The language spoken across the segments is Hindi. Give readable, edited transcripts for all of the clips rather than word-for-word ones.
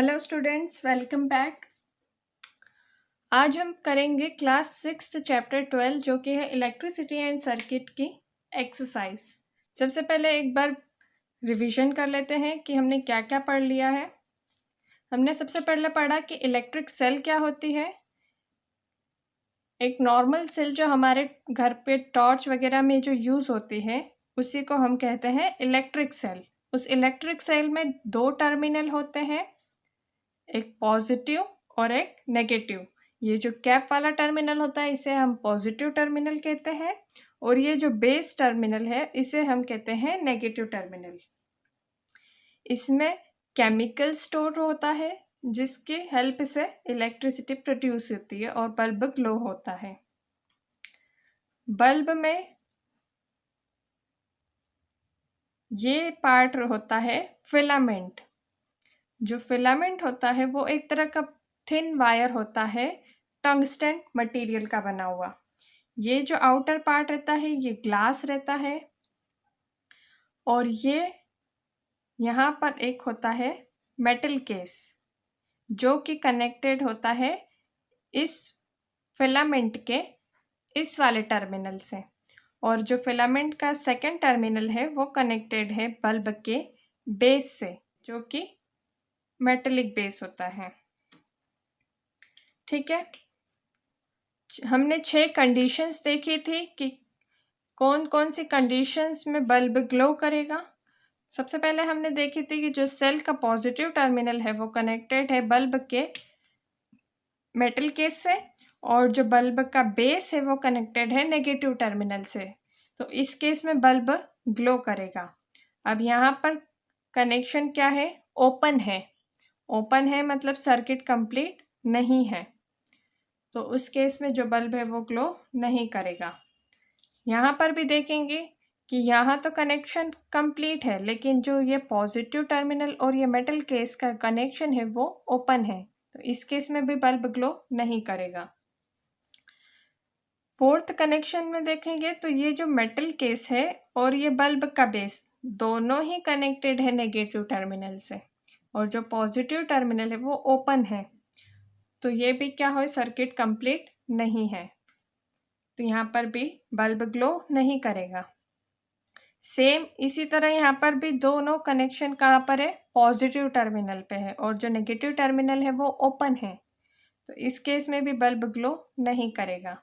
Hello students, welcome back. आज हम करेंगे क्लास 6 चैप्टर 12 जो कि है इलेक्ट्रिसिटी एंड सर्किट की एक्सरसाइज। सबसे पहले एक बार रिवीजन कर लेते हैं कि हमने क्या क्या पढ़ लिया है। हमने सबसे पहले पढ़ा कि इलेक्ट्रिक सेल क्या होती है। एक नॉर्मल सेल जो हमारे घर पे टॉर्च वगैरह में जो यूज़ होती है उसी को हम कहते हैं इलेक्ट्रिक सेल। उस इलेक्ट्रिक सेल में दो टर्मिनल होते हैं, एक पॉजिटिव और एक नेगेटिव। ये जो कैप वाला टर्मिनल होता है इसे हम पॉजिटिव टर्मिनल कहते हैं और ये जो बेस टर्मिनल है इसे हम कहते हैं नेगेटिव टर्मिनल। इसमें केमिकल स्टोर होता है जिसकी हेल्प से इलेक्ट्रिसिटी प्रोड्यूस होती है और बल्ब ग्लो होता है। बल्ब में ये पार्ट होता है फिलामेंट। जो फिलामेंट होता है वो एक तरह का थिन वायर होता है, टंगस्टन मटेरियल का बना हुआ। ये जो आउटर पार्ट रहता है ये ग्लास रहता है और ये यहाँ पर एक होता है मेटल केस जो कि कनेक्टेड होता है इस फिलामेंट के इस वाले टर्मिनल से, और जो फिलामेंट का सेकेंड टर्मिनल है वो कनेक्टेड है बल्ब के बेस से जो कि मेटेलिक बेस होता है। ठीक है, हमने 6 कंडीशंस देखी थी कि कौन कौन सी कंडीशंस में बल्ब ग्लो करेगा। सबसे पहले हमने देखी थी कि जो सेल का पॉजिटिव टर्मिनल है वो कनेक्टेड है बल्ब के मेटल केस से और जो बल्ब का बेस है वो कनेक्टेड है नेगेटिव टर्मिनल से। तो इस केस में बल्ब ग्लो करेगा। अब यहाँ पर कनेक्शन क्या है? ओपन है। ओपन है मतलब सर्किट कंप्लीट नहीं है, तो उस केस में जो बल्ब है वो ग्लो नहीं करेगा। यहाँ पर भी देखेंगे कि यहाँ तो कनेक्शन कंप्लीट है लेकिन जो ये पॉजिटिव टर्मिनल और ये मेटल केस का कनेक्शन है वो ओपन है, तो इस केस में भी बल्ब ग्लो नहीं करेगा। फोर्थ कनेक्शन में देखेंगे तो ये जो मेटल केस है और ये बल्ब का बेस दोनों ही कनेक्टेड है नेगेटिव टर्मिनल से और जो पॉजिटिव टर्मिनल है वो ओपन है, तो ये भी क्या हो, सर्किट कंप्लीट नहीं है, तो यहाँ पर भी बल्ब ग्लो नहीं करेगा। सेम इसी तरह यहाँ पर भी दोनों कनेक्शन कहाँ पर है? पॉजिटिव टर्मिनल पे है और जो नेगेटिव टर्मिनल है वो ओपन है, तो इस केस में भी बल्ब ग्लो नहीं करेगा।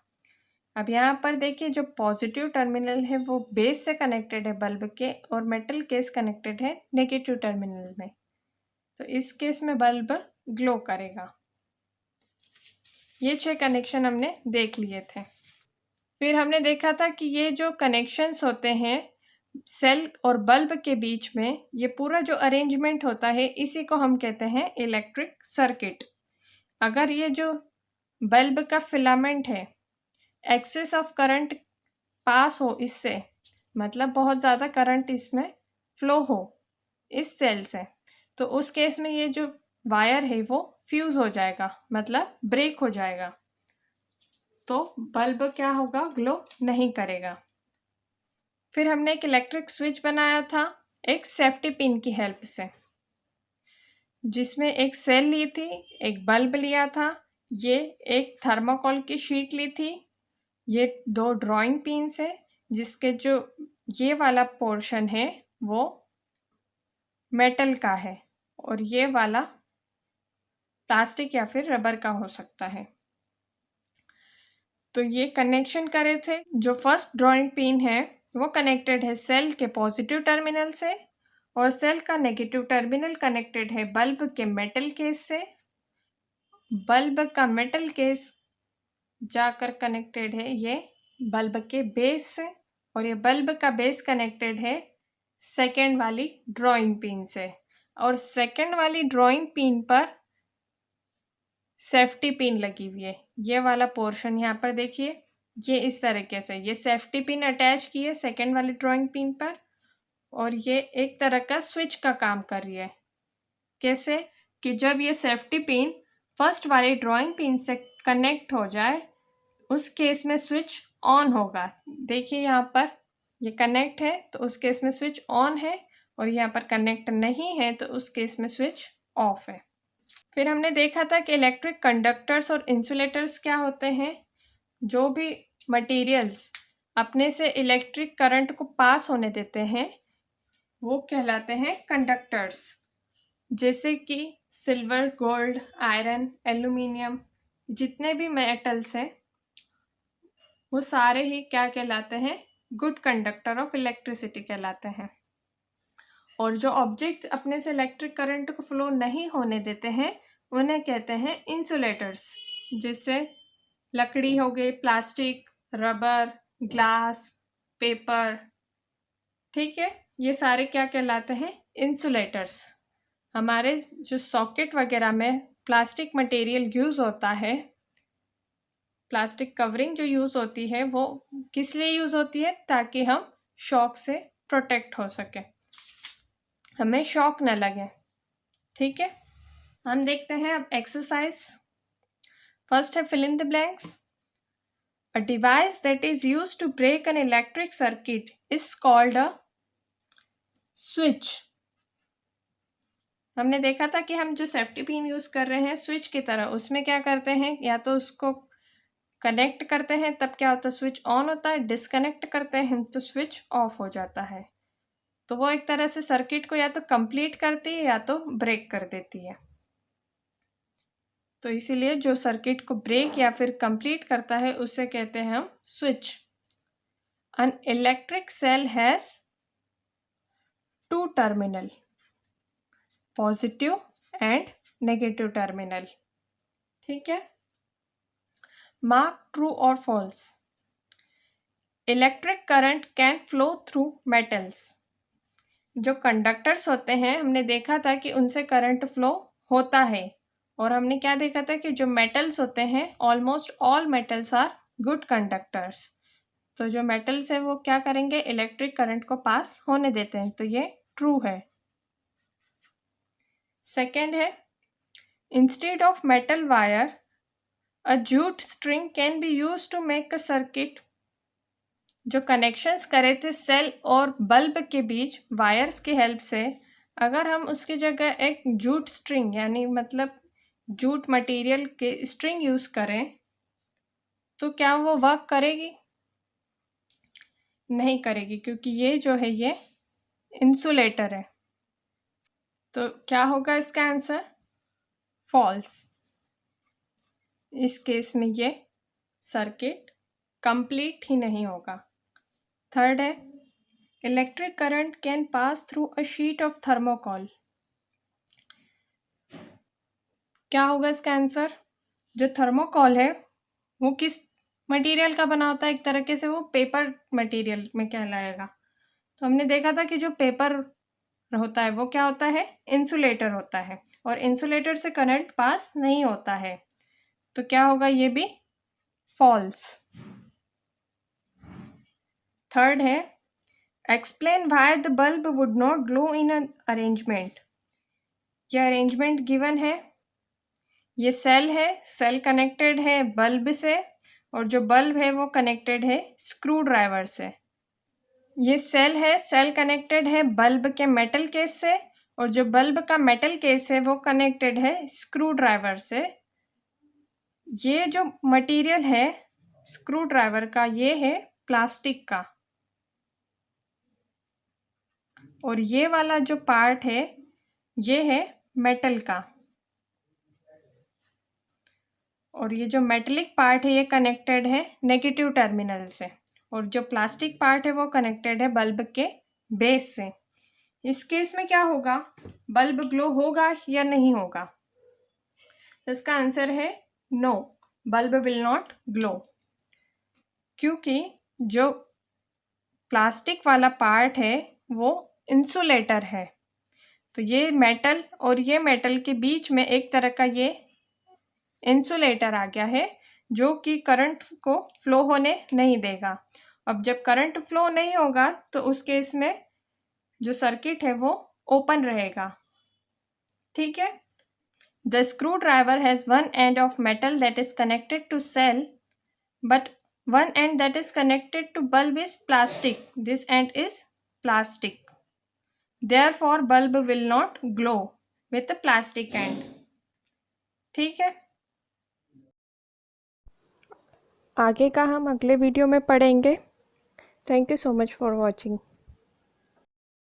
अब यहाँ पर देखिए जो पॉजिटिव टर्मिनल है वो बेस से कनेक्टेड है बल्ब के और मेटल केस कनेक्टेड है नेगेटिव टर्मिनल में, तो इस केस में बल्ब ग्लो करेगा। ये 6 कनेक्शन हमने देख लिए थे। फिर हमने देखा था कि ये जो कनेक्शंस होते हैं सेल और बल्ब के बीच में, ये पूरा जो अरेंजमेंट होता है इसी को हम कहते हैं इलेक्ट्रिक सर्किट। अगर ये जो बल्ब का फिलामेंट है एक्सेस ऑफ करंट पास हो इससे, मतलब बहुत ज़्यादा करंट इसमें फ्लो हो इस सेल से, तो उस केस में ये जो वायर है वो फ्यूज़ हो जाएगा, मतलब ब्रेक हो जाएगा, तो बल्ब क्या होगा? ग्लो नहीं करेगा। फिर हमने एक इलेक्ट्रिक स्विच बनाया था एक सेफ्टी पिन की हेल्प से, जिसमें एक सेल ली थी, एक बल्ब लिया था, ये एक थर्माकोल की शीट ली थी, ये 2 ड्राइंग पिन्स है जिसके जो ये वाला पोर्शन है वो मेटल का है और ये वाला प्लास्टिक या फिर रबर का हो सकता है। तो ये कनेक्शन करे थे। जो फर्स्ट ड्राइंग पिन है वो कनेक्टेड है सेल के पॉजिटिव टर्मिनल से और सेल का नेगेटिव टर्मिनल कनेक्टेड है बल्ब के मेटल केस से। बल्ब का मेटल केस जाकर कनेक्टेड है ये बल्ब के बेस से और ये बल्ब का बेस कनेक्टेड है सेकेंड वाली ड्राइंग पिन से, और सेकेंड वाली ड्राइंग पिन पर सेफ्टी पिन लगी हुई है। ये वाला पोर्शन यहाँ पर देखिए, ये इस तरीके से ये सेफ्टी पिन अटैच की है सेकेंड वाली ड्राइंग पिन पर और ये एक तरह का स्विच का काम कर रही है। कैसे कि जब ये सेफ्टी पिन फर्स्ट वाली ड्राइंग पिन से कनेक्ट हो जाए उस केस में स्विच ऑन होगा। देखिए यहाँ पर ये कनेक्ट है तो उस केस में स्विच ऑन है और यहाँ पर कनेक्ट नहीं है तो उस केस में स्विच ऑफ है। फिर हमने देखा था कि इलेक्ट्रिक कंडक्टर्स और इंसुलेटर्स क्या होते हैं। जो भी मटेरियल्स अपने से इलेक्ट्रिक करंट को पास होने देते हैं वो कहलाते हैं कंडक्टर्स। जैसे कि सिल्वर, गोल्ड, आयरन, एल्यूमिनियम, जितने भी मेटल्स हैं वो सारे ही क्या कहलाते हैं, गुड कंडक्टर ऑफ इलेक्ट्रिसिटी कहलाते हैं। और जो ऑब्जेक्ट अपने से इलेक्ट्रिक करंट को फ्लो नहीं होने देते हैं उन्हें कहते हैं इंसुलेटर्स। जिससे लकड़ी हो गई, प्लास्टिक, रबर, ग्लास, पेपर, ठीक है, ये सारे क्या कहलाते हैं, इंसुलेटर्स। हमारे जो सॉकेट वगैरह में प्लास्टिक मटेरियल यूज़ होता है, प्लास्टिक कवरिंग जो यूज़ होती है वो किस लिए यूज़ होती है, ताकि हम शॉक से प्रोटेक्ट हो सके, हमें शॉक न लगे। ठीक है, हम देखते हैं अब एक्सरसाइज। फर्स्ट है fill in the blanks. A device that is used to break an electric circuit is called a switch. हमने देखा था कि हम जो सेफ्टी पिन यूज़ कर रहे हैं स्विच की तरह, उसमें क्या करते हैं, या तो उसको कनेक्ट करते हैं तब क्या होता है, स्विच ऑन होता है, डिस्कनेक्ट करते हैं तो स्विच ऑफ हो जाता है। तो वो एक तरह से सर्किट को या तो कंप्लीट करती है या तो ब्रेक कर देती है। तो इसीलिए जो सर्किट को ब्रेक या फिर कंप्लीट करता है उसे कहते हैं हम switch. An electric cell has two terminal, positive and negative terminal. ठीक है, मार्क ट्रू और false. Electric current can flow through metals. जो कंडक्टर्स होते हैं हमने देखा था कि उनसे करंट फ्लो होता है। और हमने क्या देखा था कि जो मेटल्स होते हैं, almost all metals are good conductors. तो जो मेटल्स है वो क्या करेंगे, इलेक्ट्रिक करंट को पास होने देते हैं, तो ये ट्रू है। सेकेंड है, instead of metal wire a jute string can be use to make a circuit. जो कनेक्शंस करे थे सेल और बल्ब के बीच वायर्स की हेल्प से, अगर हम उसकी जगह एक जूट स्ट्रिंग यानी मतलब जूट मटेरियल के स्ट्रिंग यूज़ करें तो क्या वो वर्क करेगी, नहीं करेगी, क्योंकि ये जो है ये इंसुलेटर है। तो क्या होगा इसका आंसर, फॉल्स। इस केस में ये सर्किट कंप्लीट ही नहीं होगा। थर्ड है, electric current can pass through a sheet of thermocol. क्या होगा इसका आंसर, जो थर्मोकॉल है वो किस मटेरियल का बना होता है, एक तरीके से वो पेपर मटेरियल में कहलाएगा। तो हमने देखा था कि जो पेपर होता है वो क्या होता है, इंसुलेटर होता है, और इंसुलेटर से करंट पास नहीं होता है। तो क्या होगा, ये भी फॉल्स। थर्ड है, explain why the bulb would not glow in an arrangement. यह अरेंजमेंट गिवन है, ये सेल है, सेल कनेक्टेड है बल्ब से, और जो बल्ब है वो कनेक्टेड है स्क्रू ड्राइवर से। ये सेल है, सेल कनेक्टेड है बल्ब के मेटल केस से, और जो बल्ब का मेटल केस है वो कनेक्टेड है स्क्रू ड्राइवर से। ये जो मटेरियल है स्क्रू ड्राइवर का ये है प्लास्टिक का, और ये वाला जो पार्ट है ये है मेटल का, और ये जो मेटेलिक पार्ट है ये कनेक्टेड है नेगेटिव टर्मिनल से, और जो प्लास्टिक पार्ट है वो कनेक्टेड है बल्ब के बेस से। इस केस में क्या होगा, बल्ब ग्लो होगा या नहीं होगा, तो इसका आंसर है no, bulb will not glow. क्योंकि जो प्लास्टिक वाला पार्ट है वो इंसुलेटर है। तो ये मेटल और ये मेटल के बीच में एक तरह का ये इंसुलेटर आ गया है जो कि करंट को फ्लो होने नहीं देगा। अब जब करंट फ्लो नहीं होगा तो उस केस में जो सर्किट है वो ओपन रहेगा। ठीक है, the screwdriver has one end of metal that is connected to cell, but one end that is connected to bulb is plastic. This end is plastic. Therefore, bulb will not glow with the plastic end. ठीक है, आगे का हम अगले वीडियो में पढ़ेंगे। Thank you so much for watching.